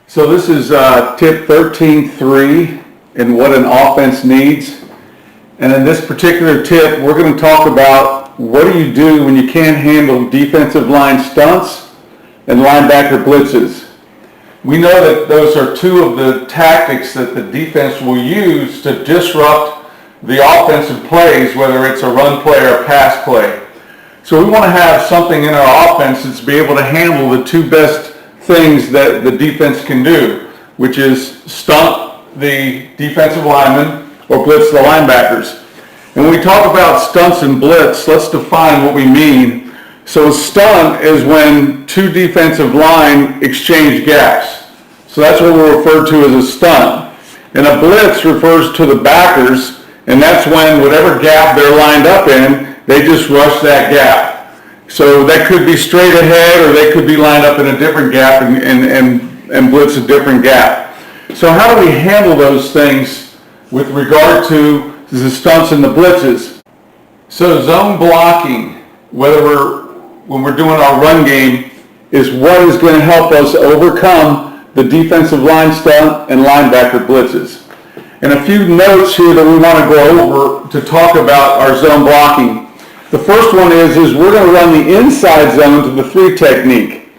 So this is tip 13.3 and what an offense needs. And in this particular tip, we're going to talk about what do you do when you can't handle defensive line stunts and linebacker blitzes. We know that those are two of the tactics that the defense will use to disrupt the offensive plays, whether it's a run play or a pass play. So we want to have something in our offense that's be able to handle the two best things that the defense can do, which is stunt the defensive linemen or blitz the linebackers. And when we talk about stunts and blitz, let's define what we mean. So a stunt is when two defensive line exchange gaps. So that's what we refer to as a stunt. And a blitz refers to the backers, and that's when whatever gap they're lined up in, they just rush that gap. So that could be straight ahead, or they could be lined up in a different gap and blitz a different gap. So how do we handle those things with regard to the stunts and the blitzes? So zone blocking, when we're doing our run game, is what is going to help us overcome the defensive line stunt and linebacker blitzes. And a few notes here that we want to go over to talk about our zone blocking. The first one is we're going to run the inside zone to the 3 technique.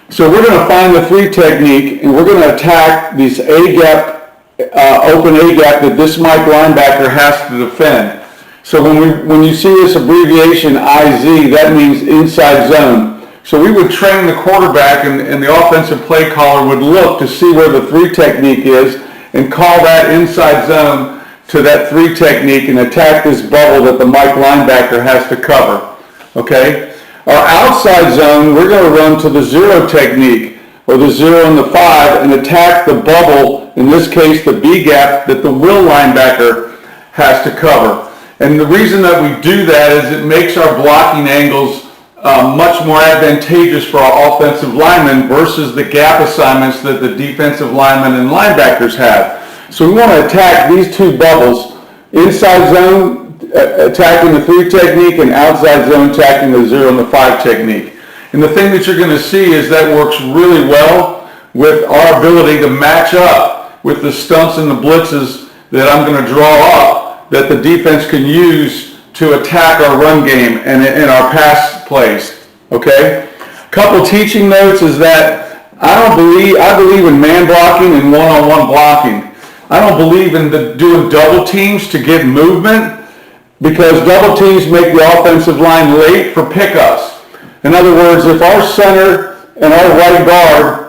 So we're going to find the 3 technique, and we're going to attack this A-gap, open A-gap that this Mike linebacker has to defend. So when you see this abbreviation IZ, that means inside zone. So we would train the quarterback, and the offensive play caller would look to see where the 3 technique is and call that inside zone to that 3 technique and attack this bubble that the Mike linebacker has to cover. Okay? Our outside zone, we're going to run to the 0 technique, or the 0 and the 5, and attack the bubble, in this case the B gap, that the will linebacker has to cover. And the reason that we do that is it makes our blocking angles much more advantageous for our offensive linemen versus the gap assignments that the defensive linemen and linebackers have. So we want to attack these 2 bubbles, inside zone attacking the 3 technique and outside zone attacking the 0 and the 5 technique. And the thing that you're going to see is that works really well with our ability to match up with the stunts and the blitzes that I'm going to draw up that the defense can use to attack our run game and our pass plays. Okay? A couple teaching notes is that I believe in man blocking and one-on-one blocking. I don't believe in doing double teams to get movement, because double teams make the offensive line late for pickups. In other words, if our center and our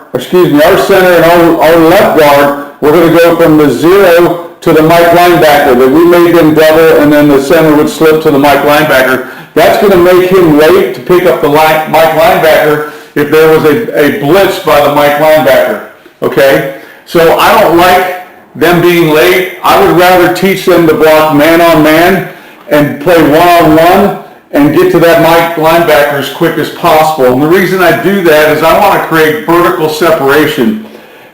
our center and our left guard, we're going to go from the 0 to the Mike linebacker, that we made them double and then the center would slip to the Mike linebacker. That's going to make him late to pick up the Mike linebacker if there was a blitz by the Mike linebacker. Okay? So I don't like them being late. I would rather teach them to block man-on-man and play one-on-one and get to that Mike linebacker as quick as possible. And the reason I do that is I want to create vertical separation.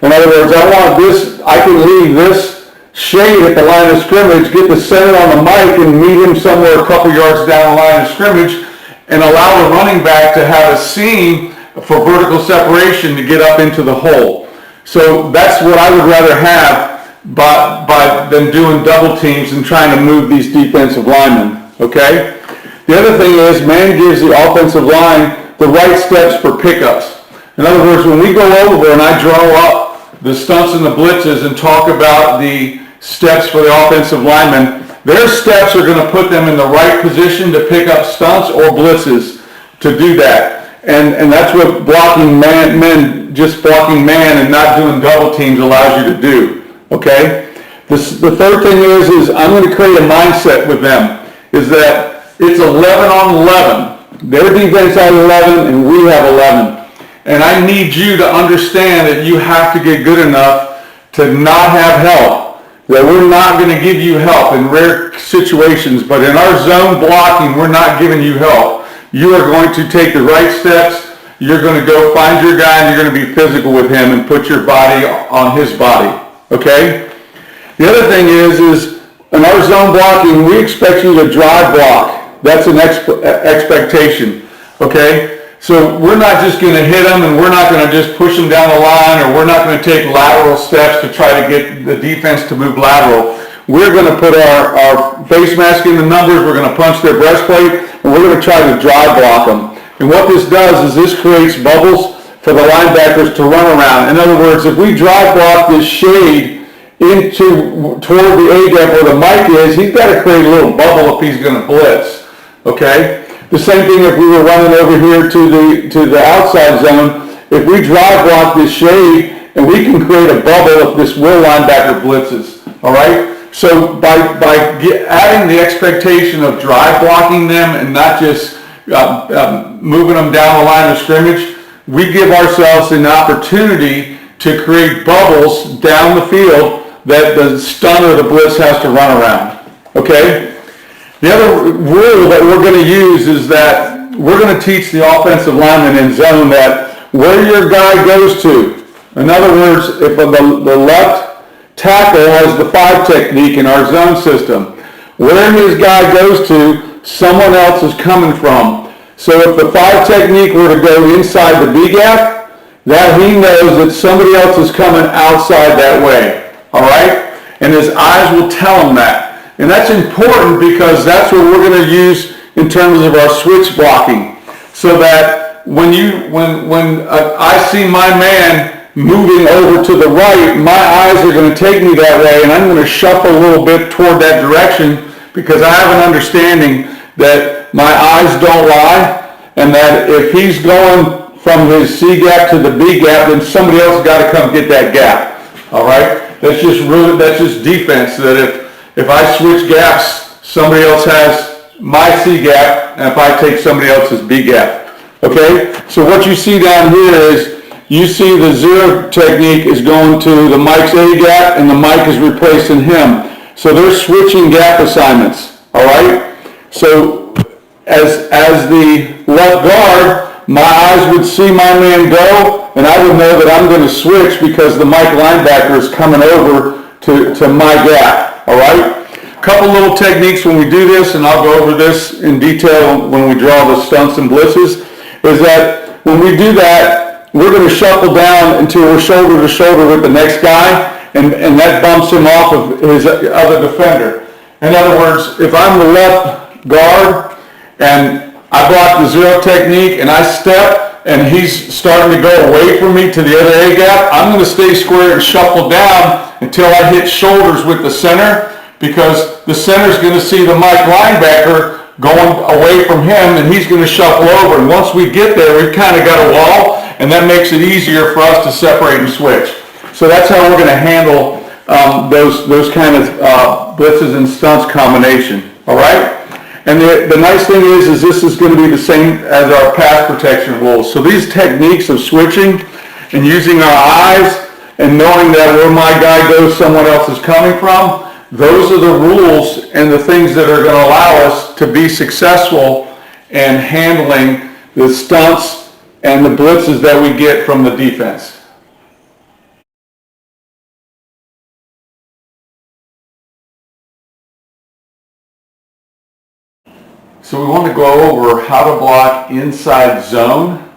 In other words, I can leave this shade at the line of scrimmage, get the center on the Mike and meet him somewhere a couple yards down the line of scrimmage, and allow the running back to have a seam for vertical separation to get up into the hole. So that's what I would rather have by them doing double teams and trying to move these defensive linemen. Okay? The other thing is, man gives the offensive line the right steps for pickups. In other words, when we go over and I draw up the stunts and the blitzes and talk about the steps for the offensive linemen, their steps are going to put them in the right position to pick up stunts or blitzes to do that. And that's what blocking just blocking man and not doing double teams allows you to do. Okay? The third thing is I'm going to create a mindset with them, is that it's 11 on 11. Their defense has 11 and we have 11. And I need you to understand that you have to get good enough to not have help. That we're not going to give you help in rare situations, but in our zone blocking, we're not giving you help. You are going to take the right steps. You're going to go find your guy and you're going to be physical with him and put your body on his body. Okay? The other thing is in our zone blocking, we expect you to drive block. That's an expectation. Okay? So we're not just going to hit them, and we're not going to just push them down the line, or we're not going to take lateral steps to try to get the defense to move lateral. We're going to put our face mask in the numbers, we're going to punch their breastplate, and we're going to try to drive block them. And what this does is this creates bubbles for the linebackers to run around. In other words, if we drive block this shade toward the A-gap where the mic is, he's got to create a little bubble if he's going to blitz, okay? The same thing if we were running over here to the outside zone. If we drive block this shade, and we can create a bubble if this will linebacker blitzes, all right? So by adding the expectation of drive blocking them and not just moving them down the line of scrimmage, we give ourselves an opportunity to create bubbles down the field that the stun or the blitz has to run around, okay? The other rule that we're going to use is that we're going to teach the offensive lineman in zone that where your guy goes to. In other words, if the left tackle has the 5 technique in our zone system, where his guy goes to, someone else is coming from. So if the 5 technique were to go inside the B gap, that he knows that somebody else is coming outside that way, all right? And his eyes will tell him that. And that's important because that's what we're going to use in terms of our switch blocking. So that when I see my man moving over to the right, my eyes are going to take me that way, and I'm going to shuffle a little bit toward that direction because I have an understanding that my eyes don't lie, and that if he's going from his C gap to the B gap, then somebody else has got to come get that gap. All right? That's just defense. That if I switch gaps, somebody else has my C gap, and if I take somebody else's B gap. Okay? So what you see down here is you see the 0 technique is going to the Mike's A gap, and the Mike is replacing him. So they're switching gap assignments. All right? So as the left guard, my eyes would see my man go, and I would know that I'm going to switch because the Mike linebacker is coming over to my gap, all right? A couple little techniques when we do this, and I'll go over this in detail when we draw the stunts and blitzes, is that when we do that, we're going to shuffle down until we're shoulder to shoulder with the next guy, and that bumps him off of his other defender. In other words, if I'm the left guard, and I block the 0 technique and I step and he's starting to go away from me to the other A gap, I'm going to stay square and shuffle down until I hit shoulders with the center, because the center's going to see the Mike linebacker going away from him and he's going to shuffle over. And once we get there, we've kind of got a wall, and that makes it easier for us to separate and switch. So that's how we're going to handle those kind of blitzes and stunts combination. All right? And the nice thing is this is going to be the same as our pass protection rules. So these techniques of switching and using our eyes and knowing that where my guy goes, someone else is coming from, those are the rules and the things that are going to allow us to be successful in handling the stunts and the blitzes that we get from the defense. So we want to go over how to block inside zone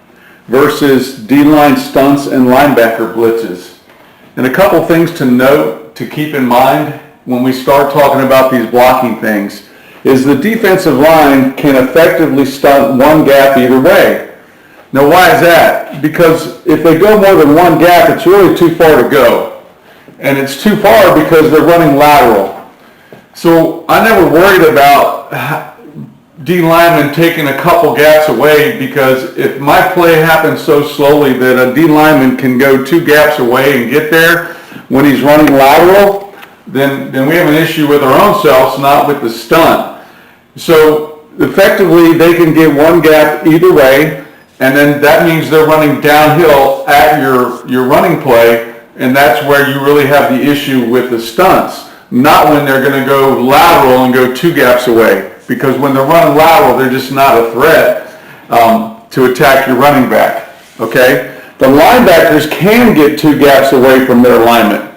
versus D-line stunts and linebacker blitzes. And a couple things to note, to keep in mind when we start talking about these blocking things, is the defensive line can effectively stunt one gap either way. Now why is that? Because if they go more than one gap, it's really too far to go. And it's too far because they're running lateral. So I never worried about D lineman taking a couple gaps away, because if my play happens so slowly that a D lineman can go 2 gaps away and get there when he's running lateral, then we have an issue with our own selves, not with the stunt. So effectively they can get 1 gap either way, and then that means they're running downhill at your running play, and that's where you really have the issue with the stunts, not when they're going to go lateral and go 2 gaps away. Because when they're running lateral, they're just not a threat to attack your running back, okay? The linebackers can get 2 gaps away from their alignment.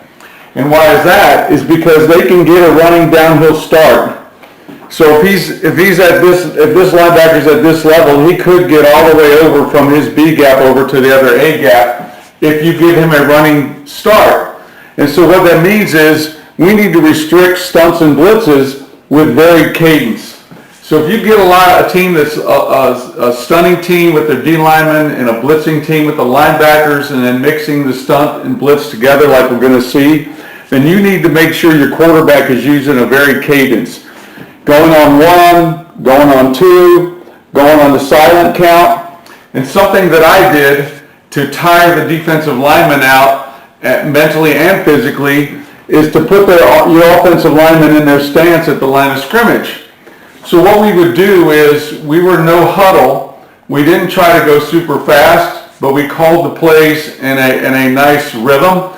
And why is that? Is because they can get a running downhill start. So if he's at this, if this linebacker's at this level, he could get all the way over from his B gap over to the other A gap if you give him a running start. And so what that means is we need to restrict stunts and blitzes with varied cadence. So if you get a team that's a stunning team with their D linemen and a blitzing team with the linebackers and then mixing the stunt and blitz together like we're going to see, then you need to make sure your quarterback is using a varied cadence. Going on one, going on two, going on the silent count. And something that I did to tire the defensive linemen out mentally and physically is to put your offensive linemen in their stance at the line of scrimmage. So what we would do is we were no huddle. We didn't try to go super fast, but we called the plays in a nice rhythm.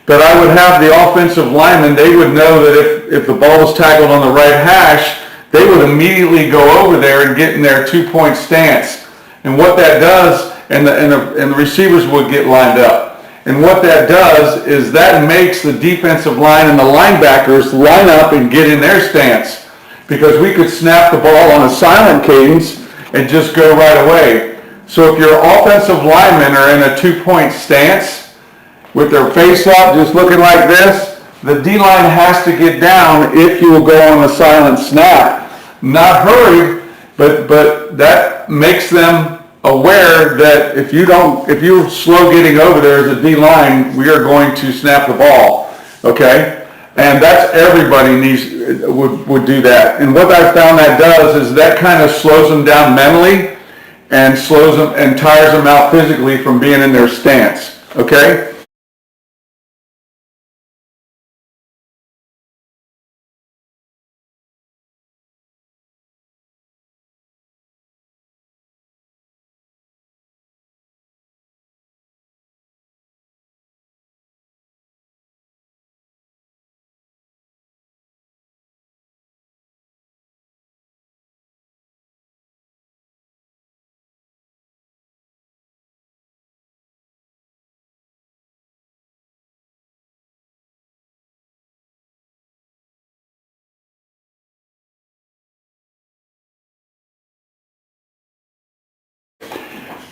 But I would have the offensive linemen, they would know that if the ball was tackled on the right hash, they would immediately go over there and get in their 2-point stance. And what that does, and the receivers would get lined up. And what that does is that makes the defensive line and the linebackers line up and get in their stance. Because we could snap the ball on a silent cadence and just go right away. So if your offensive linemen are in a 2-point stance, with their face up, just looking like this, the D-line has to get down if you will go on a silent snap. Not hurried, but that makes them aware that if you're slow getting over there as a D-line, we are going to snap the ball, okay? And that's everybody would do that. And what I found that does is that kind of slows them down mentally and slows them and tires them out physically from being in their stance, okay?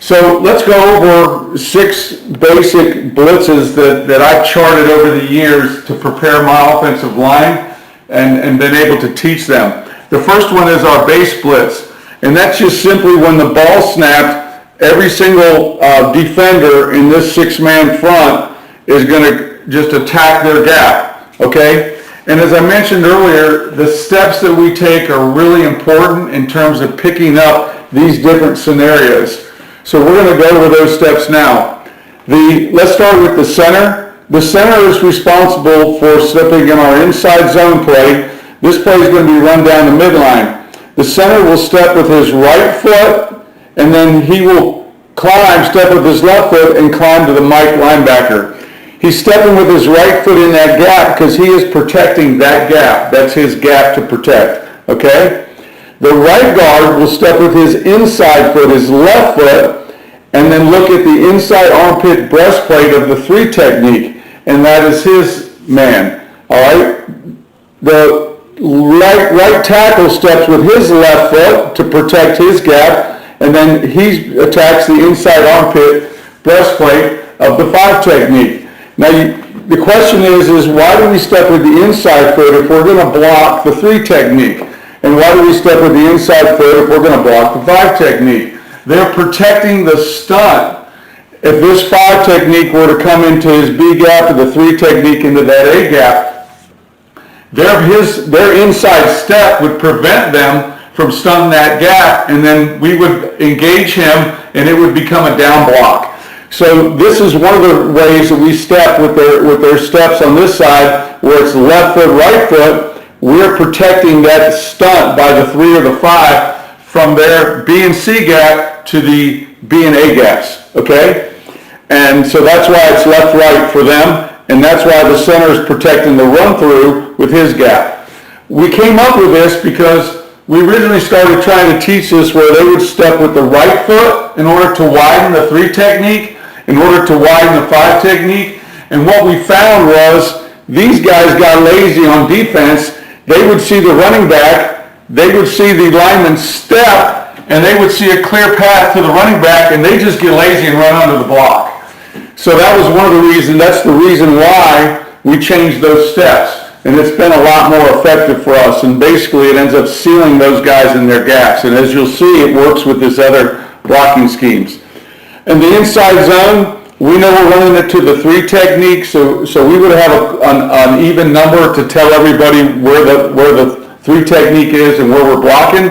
So let's go over 6 basic blitzes that I've charted over the years to prepare my offensive line and been able to teach them. The first one is our base blitz, and that's just simply when the ball snapped, every single defender in this 6-man front is going to just attack their gap, okay? And as I mentioned earlier, the steps that we take are really important in terms of picking up these different scenarios. So we're going to go over those steps now. Let's start with the center. The center is responsible for stepping in our inside zone play. This play is going to be run down the midline. The center will step with his right foot, and then he will step with his left foot and climb to the Mike linebacker. He's stepping with his right foot in that gap because he is protecting that gap. That's his gap to protect, okay? The right guard will step with his inside foot, his left foot, and then look at the inside armpit breastplate of the 3 technique, and that is his man, all right? The right tackle steps with his left foot to protect his gap, and then he attacks the inside armpit breastplate of the 5 technique. Now, the question is why do we step with the inside foot if we're going to block the 3 technique? And why do we step with the inside foot if we're going to block the 5 technique? They're protecting the stunt. If this 5 technique were to come into his B gap or the 3 technique into that A gap, their inside step would prevent them from stunting that gap, and then we would engage him and it would become a down block. So this is one of the ways that we step with their steps on this side, where it's left foot, right foot. We're protecting that stunt by the 3 or the 5 from their B and C gap to the B and A gaps, okay? And so that's why it's left-right for them, and that's why the center is protecting the run-through with his gap. We came up with this because we originally started trying to teach this where they would step with the right foot in order to widen the 3 technique, in order to widen the 5 technique, and what we found was these guys got lazy on defense. They would see the running back they would see the lineman step, and they would see a clear path to the running back, and they just get lazy and run under the block. So that was one of the reasons, that's the reason why we changed those steps. And it's been a lot more effective for us, and basically it ends up sealing those guys in their gaps. And as you'll see, it works with this other blocking schemes. And the inside zone, we know we're running it to the 3 technique, so we would have an even number to tell everybody where the 3 technique is and where we're blocking.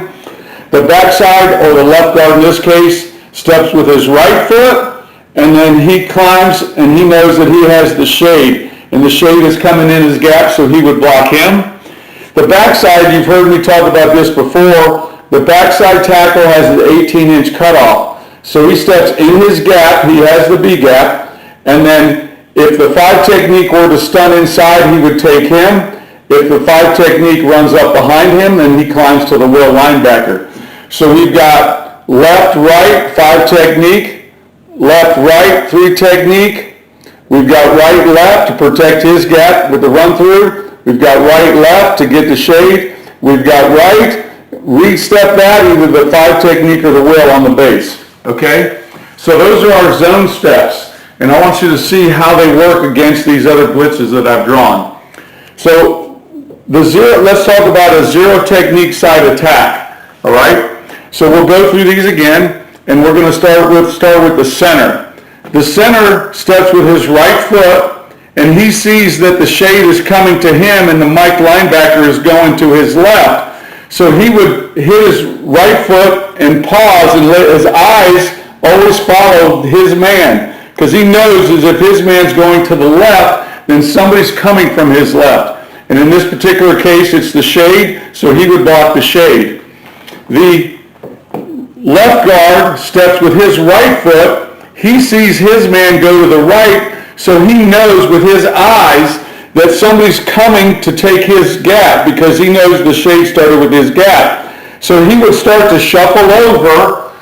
The backside, or the left guard in this case, steps with his right foot, and then he climbs, and he knows that he has the shade. And the shade is coming in his gap, so he would block him. The backside, you've heard me talk about this before, the backside tackle has an 18-inch cutoff. So he steps in his gap, he has the B gap, and then if the 5 technique were to stun inside, he would take him. If the 5 technique runs up behind him, then he climbs to the will linebacker. So we've got left, right, 5 technique, left, right, 3 technique. We've got right, left to protect his gap with the run through. We've got right, left to get the shade. We've got right, re-step that, either the 5 technique or the will on the base. Okay? So those are our zone steps. And I want you to see how they work against these other blitzes that I've drawn. So let's talk about a 0 technique side attack. All right? So we'll go through these again, and we're going to start with the center. The center steps with his right foot, and he sees that the shade is coming to him and the Mike linebacker is going to his left. So he would hit his right foot and pause and let his eyes always follow his man, because he knows as if his man's going to the left, then somebody's coming from his left. And in this particular case, it's the shade, so he would block the shade. The left guard steps with his right foot. He sees his man go to the right, so he knows with his eyes that somebody's coming to take his gap, because he knows the shade started with his gap. So he would start to shuffle over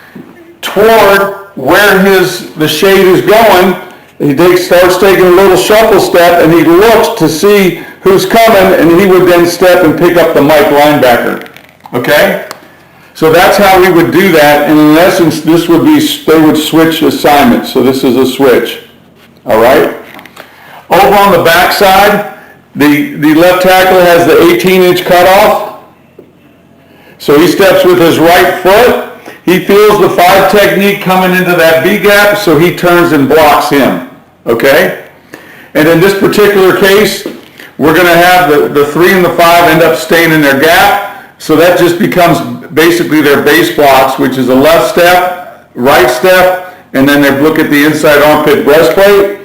toward where the shade is going. He starts taking a little shuffle step, and he looks to see who's coming, and he would then step and pick up the Mike linebacker. Okay? So that's how we would do that, and in essence, they would switch assignments. So this is a switch. All right? Over on the backside, the left tackle has the 18-inch cutoff. So he steps with his right foot. He feels the 5 technique coming into that B gap, so he turns and blocks him. Okay? And in this particular case, we're going to have the 3 and the 5 end up staying in their gap. So that just becomes basically their base blocks, which is a left step, right step, and then they look at the inside armpit breastplate,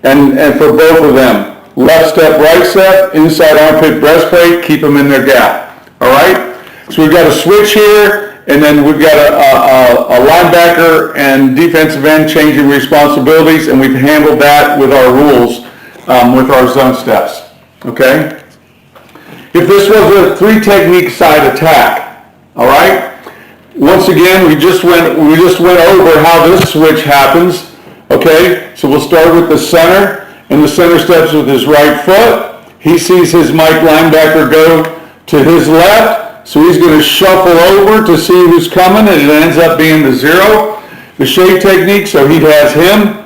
and for both of them, left step, right step, inside armpit breastplate, keep them in their gap. All right? So we've got a switch here, and then we've got a linebacker and defensive end changing responsibilities, and we've handled that with our rules, with our zone steps. Okay? If this was a 3 technique side attack, all right? Once again, we just went over how this switch happens. Okay, so we'll start with the center, and the center steps with his right foot. He sees his Mike linebacker go to his left, so he's going to shuffle over to see who's coming, and it ends up being the 0. The shade technique, so he has him.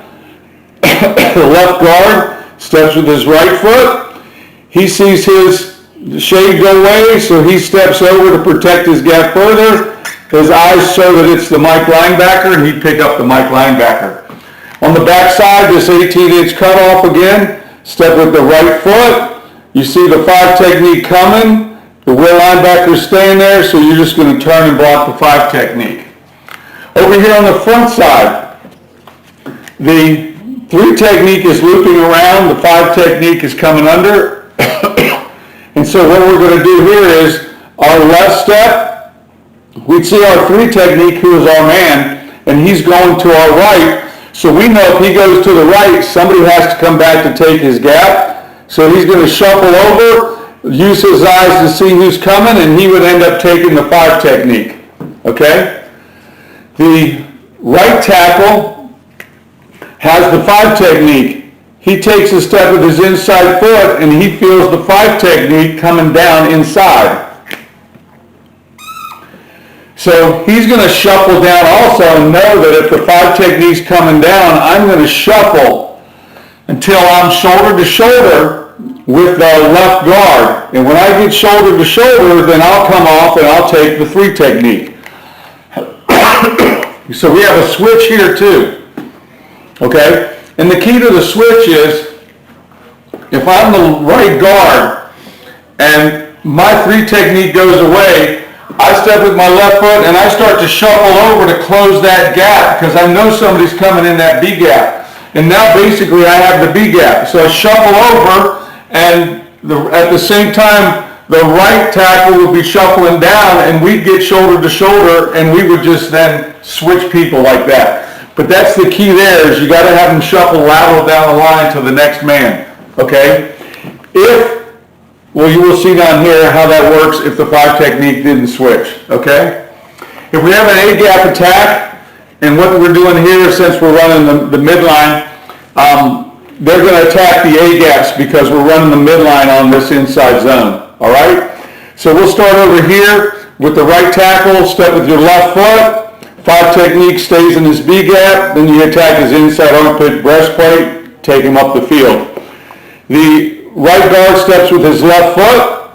The left guard steps with his right foot. He sees the shade go away, so he steps over to protect his gap further. His eyes show that it's the Mike linebacker, and he'd pick up the Mike linebacker. On the backside, this 18-inch cutoff again, step with the right foot. You see the 5 technique coming. The will linebacker's staying there, so you're just going to turn and block the 5 technique. Over here on the front side, the 3 technique is looping around, the 5 technique is coming under. And so what we're going to do here is our left step, we'd see our 3 technique, who is our man, and he's going to our right. So we know if he goes to the right, somebody has to come back to take his gap. So he's going to shuffle over, use his eyes to see who's coming, and he would end up taking the 5 technique. Okay? The right tackle has the 5 technique. He takes a step with his inside foot, and he feels the 5 technique coming down inside. So he's going to shuffle down also and know that if the 5 technique's coming down, I'm going to shuffle until I'm shoulder to shoulder with the left guard. And when I get shoulder to shoulder, then I'll come off and I'll take the 3 technique. So we have a switch here too. Okay? And the key to the switch is, if I'm the right guard and my 3 technique goes away, I step with my left foot and I start to shuffle over to close that gap because I know somebody's coming in that B gap. And now basically I have the B gap. So I shuffle over, and at the same time the right tackle would be shuffling down, and we'd get shoulder to shoulder, and we would just then switch people like that. But that's the key there, is you got to have them shuffle lateral down the line to the next man. Okay? Well, you will see down here how that works if the 5 technique didn't switch, okay? If we have an A-gap attack, and what we're doing here, since we're running the midline, they're going to attack the A-gaps because we're running the midline on this inside zone, all right? So we'll start over here with the right tackle, step with your left foot, 5 technique stays in his B-gap, then you attack his inside armpit breastplate, take him up the field. The right guard steps with his left foot.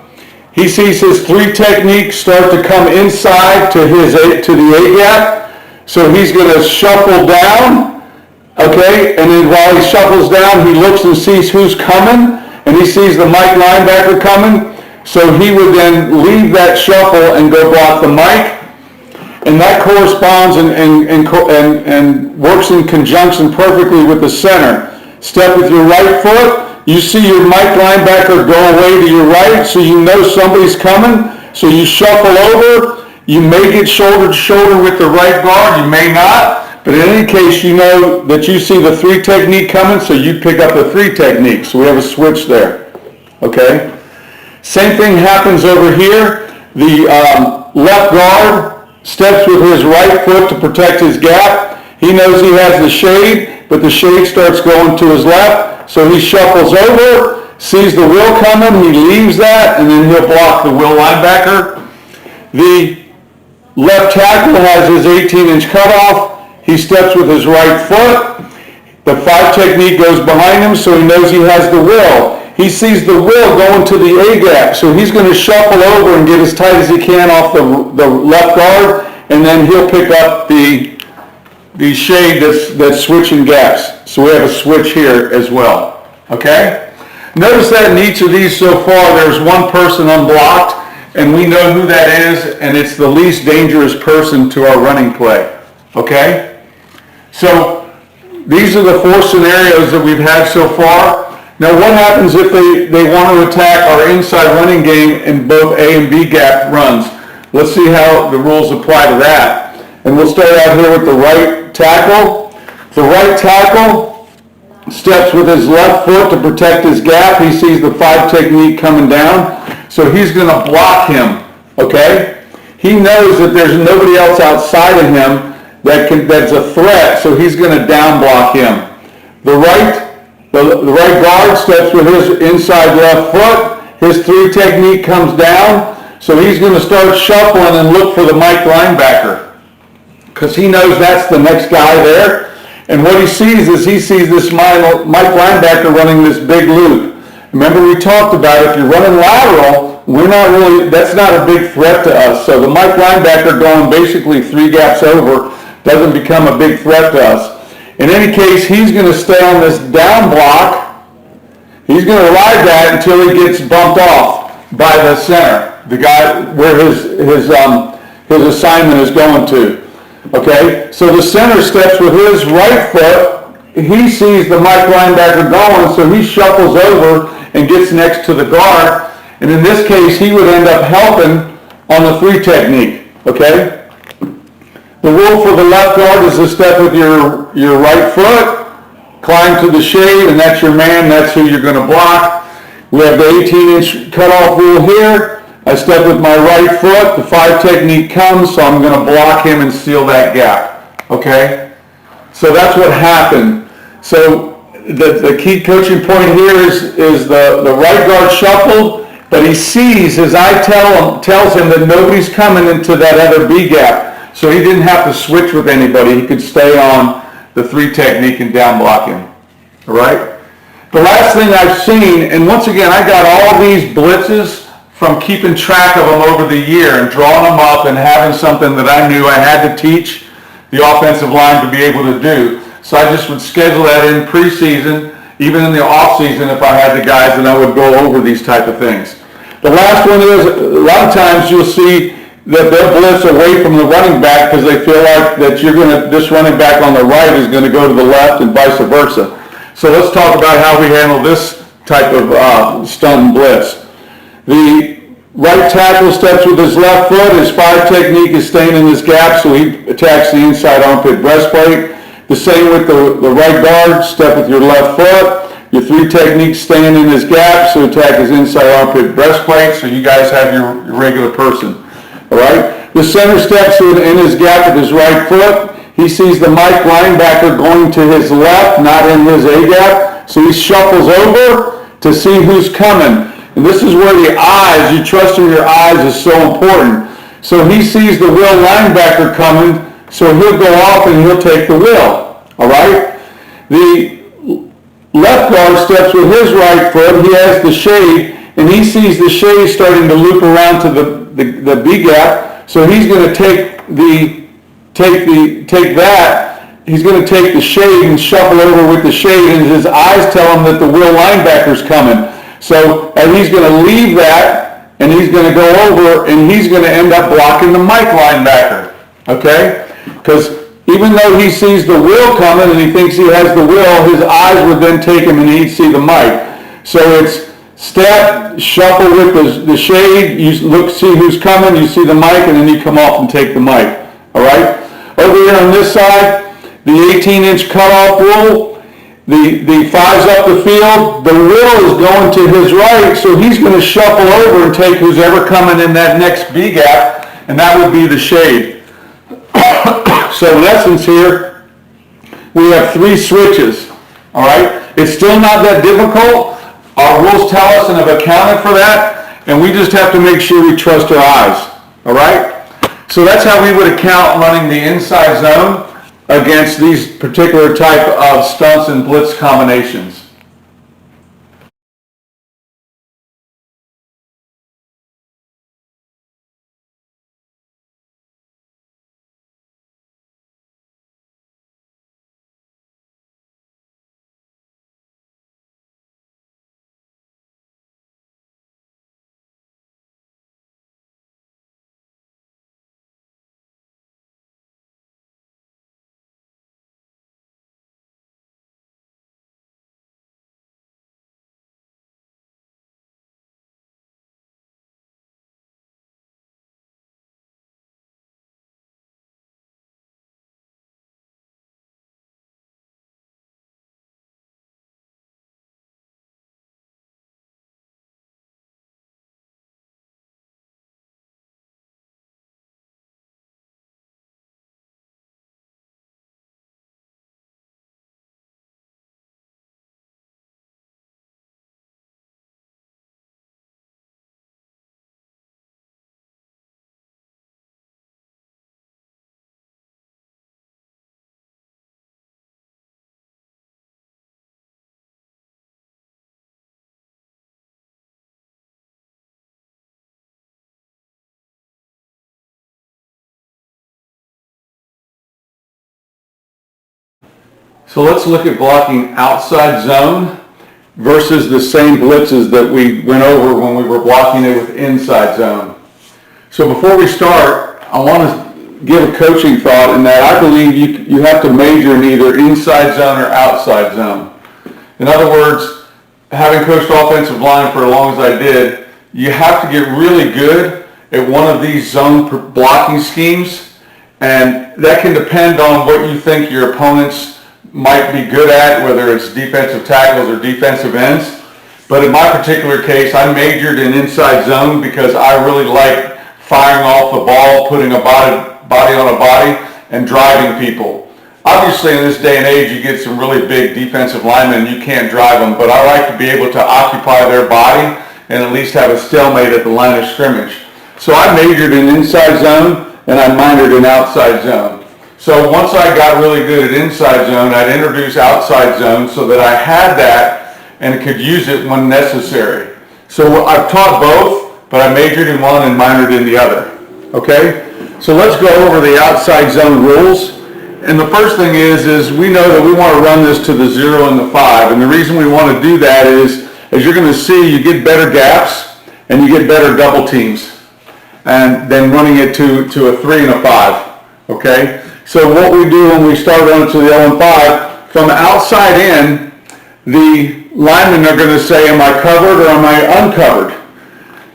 He sees his 3 techniques start to come inside to the A-gap. So he's going to shuffle down, okay? And then while he shuffles down, he looks and sees who's coming, and he sees the Mike linebacker coming. So he would then leave that shuffle and go block the Mike. And that corresponds and works in conjunction perfectly with the center. Step with your right foot. You see your Mike linebacker go away to your right, so you know somebody's coming. So you shuffle over. You may get shoulder to shoulder with the right guard. You may not. But in any case, you know that you see the 3 technique coming, so you pick up the 3 technique. So we have a switch there. Okay? Same thing happens over here. The left guard steps with his right foot to protect his gap. He knows he has the shade, but the shade starts going to his left. So he shuffles over, sees the will coming, he leaves that, and then he'll block the will linebacker. The left tackle has his 18-inch cutoff. He steps with his right foot. The 5 technique goes behind him, so he knows he has the will. He sees the will going to the A-gap, so he's going to shuffle over and get as tight as he can off the left guard, and then he'll pick up the shade that's switching gaps. So we have a switch here as well, okay? Notice that in each of these so far, there's one person unblocked, and we know who that is, and it's the least dangerous person to our running play, okay? So these are the 4 scenarios that we've had so far. Now what happens if they want to attack our inside running game in both A and B gap runs? Let's see how the rules apply to that. And we'll start out here with the right tackle. The right tackle steps with his left foot to protect his gap. He sees the 5 technique coming down, so he's going to block him, okay? He knows that there's nobody else outside of him that's a threat, so he's going to down block him. The right guard steps with his inside left foot. His 3 technique comes down, so he's going to start shuffling and look for the Mike linebacker, because he knows that's the next guy there. And what he sees is this Mike linebacker running this big loop. Remember we talked about if you're running lateral, that's not a big threat to us. So the Mike linebacker going basically 3 gaps over doesn't become a big threat to us. In any case, he's going to stay on this down block. He's going to ride that until he gets bumped off by the center, the guy where his assignment is going to. Okay, so the center steps with his right foot. He sees the Mike linebacker going, so he shuffles over and gets next to the guard. And in this case, he would end up helping on the 3 technique. Okay. The rule for the left guard is to step with your right foot, climb to the shade, and that's your man. That's who you're going to block. We have the 18-inch cutoff rule here. I step with my right foot, the 5 technique comes, so I'm going to block him and seal that gap, okay? So that's what happened. So the key coaching point here is the right guard shuffled, but he sees, his eye tells him that nobody's coming into that other B gap. So he didn't have to switch with anybody. He could stay on the 3 technique and down block him. All right? The last thing I've seen, and once again, I got all these blitzes from keeping track of them over the year and drawing them up and having something that I knew I had to teach the offensive line to be able to do. So I just would schedule that in preseason, even in the off season if I had the guys, and I would go over these type of things. The last one is, a lot of times you'll see that they'll blitz away from the running back because they feel like that this running back on the right is going to go to the left and vice versa. So let's talk about how we handle this type of stunt and blitz. The right tackle steps with his left foot. His 5 technique is staying in his gap, so he attacks the inside armpit breastplate. The same with the right guard. Step with your left foot. Your 3 techniques staying in his gap, so attack his inside armpit breastplate, so you guys have your regular person. All right? The center steps in his gap with his right foot. He sees the Mike linebacker going to his left, not in his A gap, so he shuffles over to see who's coming. And this is where the eyes, you trust in your eyes, is so important. So he sees the will linebacker coming, so he'll go off and he'll take the will. All right? The left guard steps with his right foot. He has the shade, and he sees the shade starting to loop around to the B gap. So he's going to take that. He's going to take the shade and shuffle over with the shade, and his eyes tell him that the will linebacker's coming. So and he's going to leave that, and he's going to go over, and he's going to end up blocking the Mike linebacker. Okay? Because even though he sees the will coming and he thinks he has the will, his eyes would then take him and he'd see the Mike. So it's step, shuffle with the shade, you look, see who's coming, you see the Mike, and then you come off and take the Mike. All right? Over here on this side, the 18-inch cutoff rule, the 5's up the field, the will is going to his right, so he's going to shuffle over and take who's ever coming in that next B gap, and that would be the shade. So in essence here, we have 3 switches, all right? It's still not that difficult. Our rules tell us and have accounted for that, and we just have to make sure we trust our eyes, all right? So that's how we would account running the inside zone against these particular type of stunts and blitz combinations. So let's look at blocking outside zone versus the same blitzes that we went over when we were blocking it with inside zone. So before we start, I want to give a coaching thought in that I believe you have to major in either inside zone or outside zone. In other words, having coached offensive line for as long as I did, you have to get really good at one of these zone blocking schemes, and that can depend on what you think your opponents might be good at, whether it's defensive tackles or defensive ends. But in my particular case, I majored in inside zone because I really like firing off the ball, putting a body on a body, and driving people. Obviously, in this day and age, you get some really big defensive linemen, you can't drive them, but I like to be able to occupy their body and at least have a stalemate at the line of scrimmage. So I majored in inside zone and I minored in outside zone. So once I got really good at inside zone, I'd introduce outside zone so that I had that and could use it when necessary. So I've taught both, but I majored in one and minored in the other. Okay? So let's go over the outside zone rules. And the first thing is we know that we want to run this to the 0 and the 5. And the reason we want to do that is, as you're going to see, you get better gaps and you get better double teams and then running it to a 3 and a 5. Okay? So what we do when we start running to the 0 and 5, from the outside in, the linemen are going to say, am I covered or am I uncovered?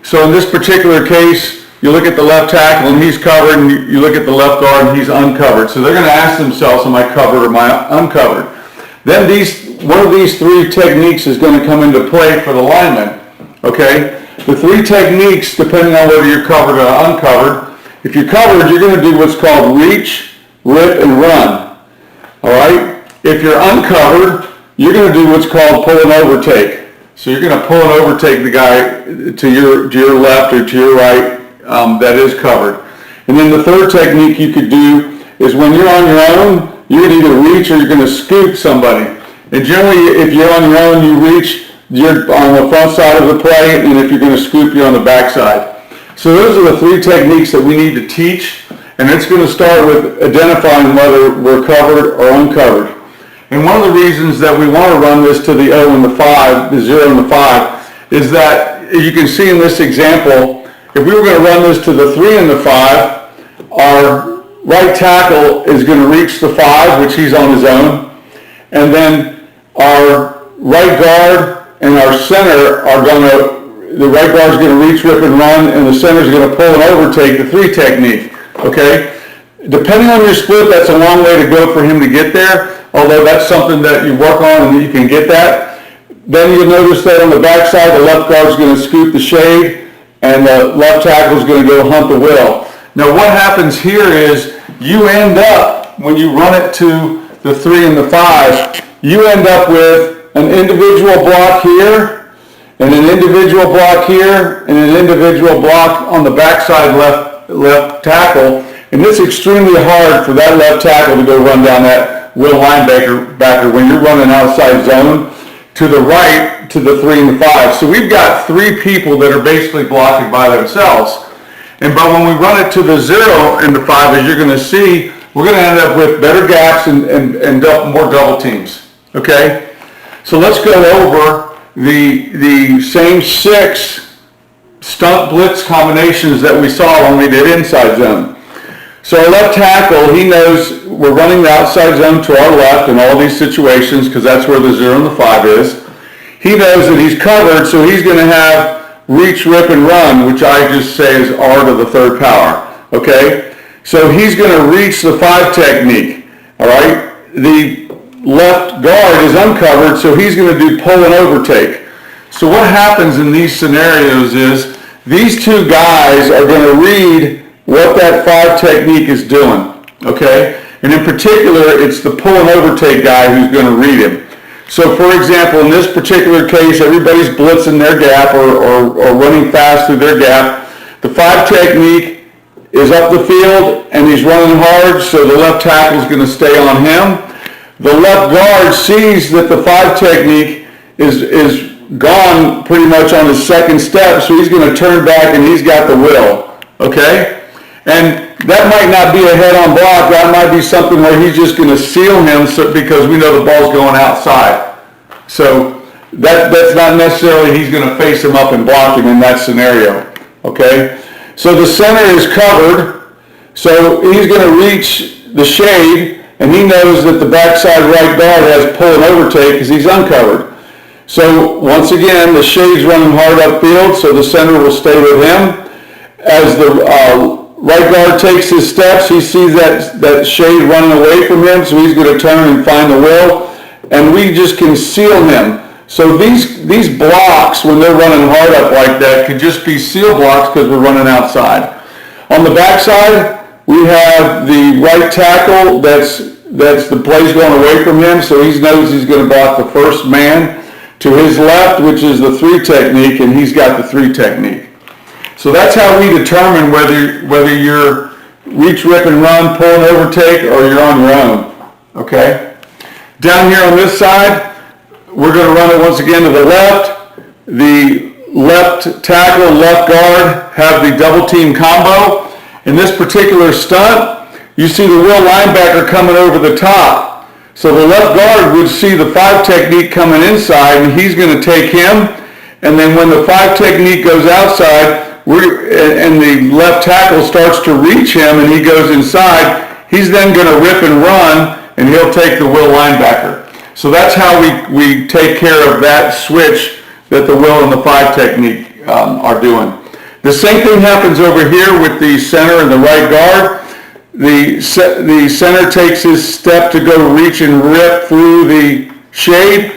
So in this particular case, you look at the left tackle and he's covered, and you look at the left guard and he's uncovered. So they're going to ask themselves, am I covered or am I uncovered? Then one of these three techniques is going to come into play for the lineman. Okay? The three techniques, depending on whether you're covered or uncovered, if you're covered, you're going to do what's called reach, rip, and run. All right? If you're uncovered, you're going to do what's called pull and overtake. So you're going to pull and overtake the guy to your left or to your right that is covered. And then the third technique you could do is when you're on your own, you're going to either reach or you're going to scoop somebody. And generally, if you're on your own, you reach, you're on the front side of the play, and if you're going to scoop, you're on the back side. So those are the three techniques that we need to teach, and it's going to start with identifying whether we're covered or uncovered. And one of the reasons that we want to run this to the 0 and the 5, the 0 and the 5, is that, as you can see in this example, if we were going to run this to the 3 and the 5, our right tackle is going to reach the 5, which he's on his own, and then our right guard and our center are going to, the right guard is going to reach, rip, and run, and the center is going to pull and overtake, the 3 technique. Okay? Depending on your split, that's a long way to go for him to get there, although that's something that you work on and you can get that. Then you'll notice that on the backside, the left guard is going to scoop the shade, and the left tackle is going to go hunt the will. Now what happens here is you end up, when you run it to the 3 and the 5, you end up with an individual block here, and an individual block here, and an individual block on the backside left tackle. And it's extremely hard for that left tackle to go run down that will linebacker when you're running outside zone to the right to the 3 and the 5. So we've got 3 people that are basically blocking by themselves. But when we run it to the 0 and the 5, as you're going to see, we're going to end up with better gaps and more double teams. Okay? So let's go over the same 6 stunt blitz combinations that we saw when we did inside zone. So our left tackle, he knows we're running the outside zone to our left in all these situations because that's where the 0 and the 5 is. He knows that he's covered, so he's going to have reach, rip, and run, which I just say is R to the 3rd power. Okay? So he's going to reach the 5 technique. All right? The left guard is uncovered, so he's going to do pull and overtake. So what happens in these scenarios is these 2 guys are going to read what that 5 technique is doing, okay? And in particular, it's the pull and overtake guy who's going to read him. So for example, in this particular case, everybody's blitzing their gap or running fast through their gap. The 5 technique is up the field and he's running hard, so the left tackle is going to stay on him. The left guard sees that the 5 technique is gone pretty much on his 2nd step, so he's going to turn back and he's got the will, okay? And that might not be a head-on block. That might be something where he's just going to seal him because we know the ball's going outside. So that's not necessarily he's going to face him up and block him in that scenario. Okay? So the center is covered. So he's going to reach the shade, and he knows that the backside right guard has pull and overtake because he's uncovered. So once again, the shade's running hard upfield, so the center will stay with him. As the right guard takes his steps, he sees that shade running away from him, so he's going to turn and find the will, and we just conceal him. So these blocks, when they're running hard up like that, could just be seal blocks because we're running outside. On the backside, we have the right tackle that's the play's going away from him, so he knows he's going to block the first man to his left, which is the 3 technique, and he's got the 3 technique. So that's how we determine whether you're reach, rip, and run, pull and overtake, or you're on your own, okay? Down here on this side, we're going to run it once again to the left. The left tackle, left guard have the double team combo. In this particular stunt, you see the will linebacker coming over the top. So the left guard would see the 5 technique coming inside, and he's going to take him. And then when the 5 technique goes outside, and the left tackle starts to reach him and he goes inside, he's then going to rip and run, and he'll take the will linebacker. So that's how we take care of that switch that the will and the 5 technique are doing. The same thing happens over here with the center and the right guard. The center takes his step to go reach and rip through the shade.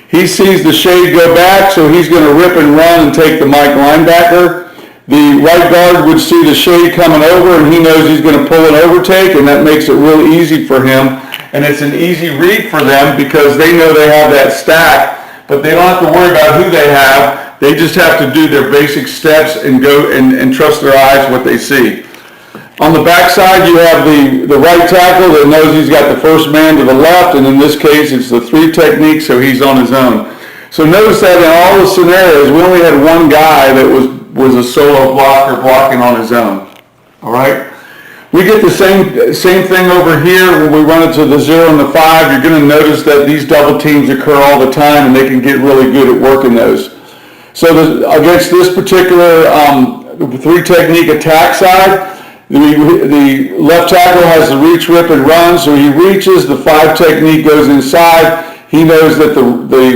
He sees the shade go back, so he's going to rip and run and take the Mike linebacker. The right guard would see the shade coming over, and he knows he's going to pull and overtake, and that makes it real easy for him. And it's an easy read for them because they know they have that stack, but they don't have to worry about who they have. They just have to do their basic steps and go and trust their eyes what they see. On the back side, you have the right tackle that knows he's got the first man to the left, and in this case, it's the 3 technique, so he's on his own. So notice that in all the scenarios, we only had one guy that was a solo blocker blocking on his own. All right? We get the same thing over here when we run it to the 0 and the 5. You're going to notice that these double teams occur all the time, and they can get really good at working those. So against this particular 3 technique attack side, the left tackle has the reach, rip, and run. So he reaches, the 5 technique goes inside. He knows that the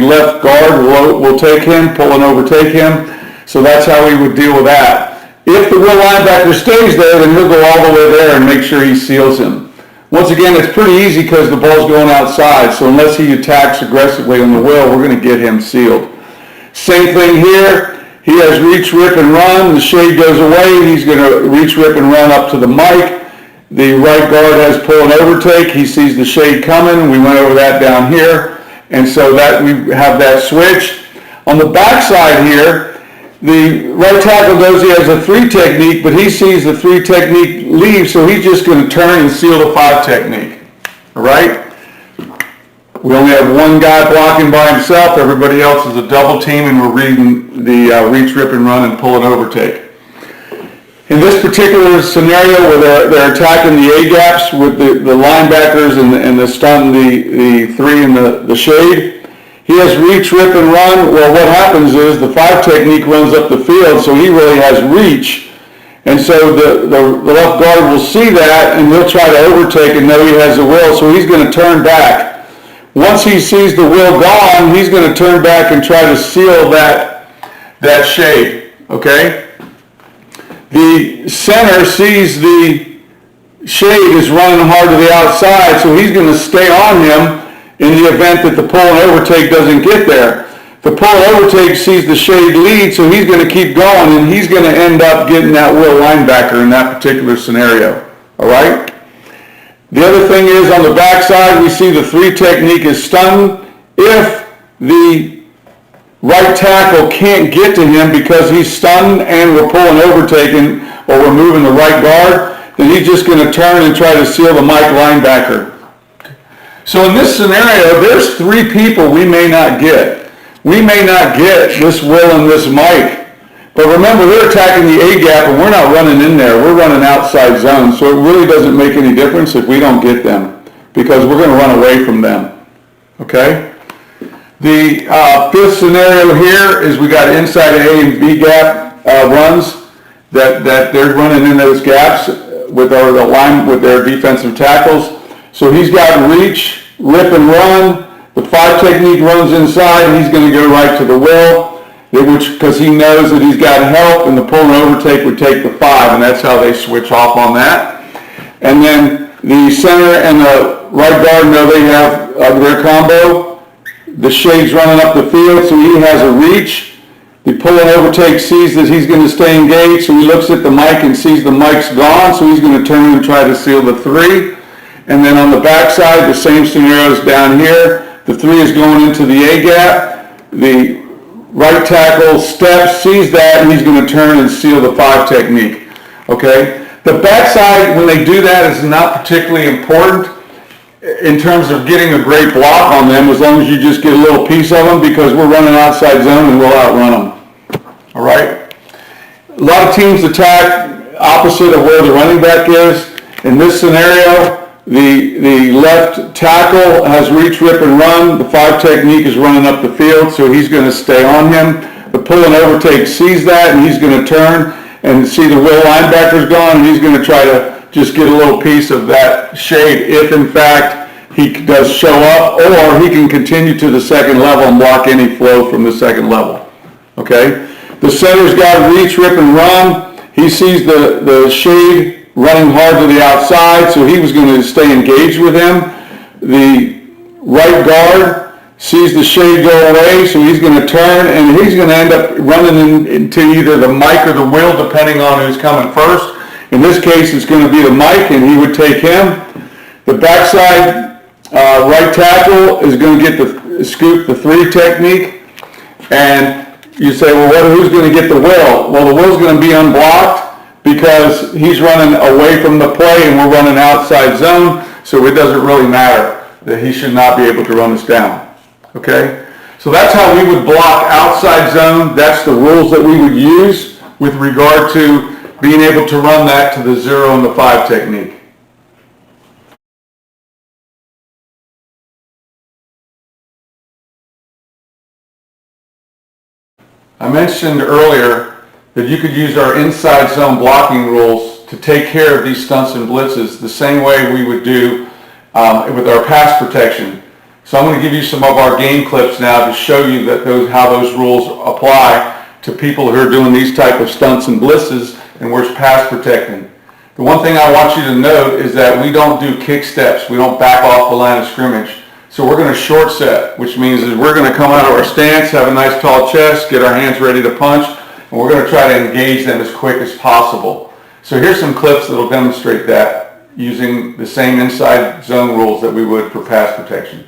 left guard will take him, pull and overtake him. So that's how we would deal with that. If the will linebacker stays there, then he'll go all the way there and make sure he seals him. Once again, it's pretty easy because the ball's going outside. So unless he attacks aggressively on the will, we're going to get him sealed. Same thing here. He has reach, rip, and run. The shade goes away. He's going to reach, rip, and run up to the mic. The right guard has pull and overtake. He sees the shade coming. We went over that down here. And so that we have that switch. On the back side here, the right tackle knows he has a 3 technique, but he sees the 3 technique leave, so he's just going to turn and seal the 5 technique. All right? We only have one guy blocking by himself. Everybody else is a double team, and we're reading the reach, rip, and run, and pull and overtake. In this particular scenario where they're attacking the A-gaps with the linebackers and the stunt, the 3 and the shade, he has reach, rip, and run. Well, what happens is the 5 technique runs up the field, so he really has reach. And so the left guard will see that, and he'll try to overtake and know he has the will, so he's going to turn back. Once he sees the will gone, he's going to turn back and try to seal that shade, okay? The center sees the shade is running hard to the outside, so he's going to stay on him in the event that the pull and overtake doesn't get there. The pull and overtake sees the shade lead, so he's going to keep going, and he's going to end up getting that will linebacker in that particular scenario. All right? The other thing is on the backside, we see the 3 technique is stun. If the right tackle can't get to him because he's stunned and we're pulling overtaking or we're moving the right guard, then he's just going to turn and try to seal the Mike linebacker. So in this scenario, there's 3 people we may not get. We may not get this will and this Mike. But remember, they're attacking the A-gap, and we're not running in there. We're running outside zone. So it really doesn't make any difference if we don't get them, because we're going to run away from them. Okay? The 5th scenario here is we got inside A and B gap runs that they're running in those gaps with their defensive tackles. So he's got reach, rip, and run. The 5 technique runs inside, and he's going to go right to the will, because he knows that he's got help, and the pull and overtake would take the 5, and that's how they switch off on that. And then the center and the right guard know they have their combo. The shade's running up the field, so he has a reach. The pull and overtake sees that he's going to stay engaged, so he looks at the mic and sees the mic's gone, so he's going to turn and try to seal the 3. And then on the backside, the same scenarios down here. The 3 is going into the A-gap. the right tackle steps, sees that, and he's going to turn and seal the 5 technique. Okay? The backside, when they do that, is not particularly important in terms of getting a great block on them, as long as you just get a little piece of them, because we're running outside zone and we'll outrun them. All right? A lot of teams attack opposite of where the running back is. In this scenario, the left tackle has reach, rip, and run. The 5 technique is running up the field, so he's going to stay on him. The pull and overtake sees that, and he's going to turn and see the will linebacker's gone, and he's going to try to just get a little piece of that shade if, in fact, he does show up, or he can continue to the second level and block any flow from the second level. Okay? The center's got reach, rip, and run. He sees the shade running hard to the outside, so he was going to stay engaged with him. The right guard sees the shade go away, so he's going to turn, and he's going to end up running into either the Mike or the Will, depending on who's coming first. In this case, it's going to be the Mike, and he would take him. The backside right tackle is going to get the scoop the 3 technique, and you say, well, who's going to get the Will? Well, the Will's going to be unblocked because he's running away from the play and we're running outside zone, so it doesn't really matter that he should not be able to run us down. Okay? So that's how we would block outside zone. That's the rules that we would use with regard to being able to run that to the 0 and the 5 technique. I mentioned earlier that you could use our inside zone blocking rules to take care of these stunts and blitzes the same way we would do with our pass protection. So I'm going to give you some of our game clips now to show you that how those rules apply to people who are doing these type of stunts and blitzes and we're pass protecting. The one thing I want you to note is that we don't do kick steps. We don't back off the line of scrimmage. So we're going to short set, which means is we're going to come out of our stance, have a nice tall chest, get our hands ready to punch, and we're going to try to engage them as quick as possible. So here's some clips that will demonstrate that using the same inside zone rules that we would for pass protection.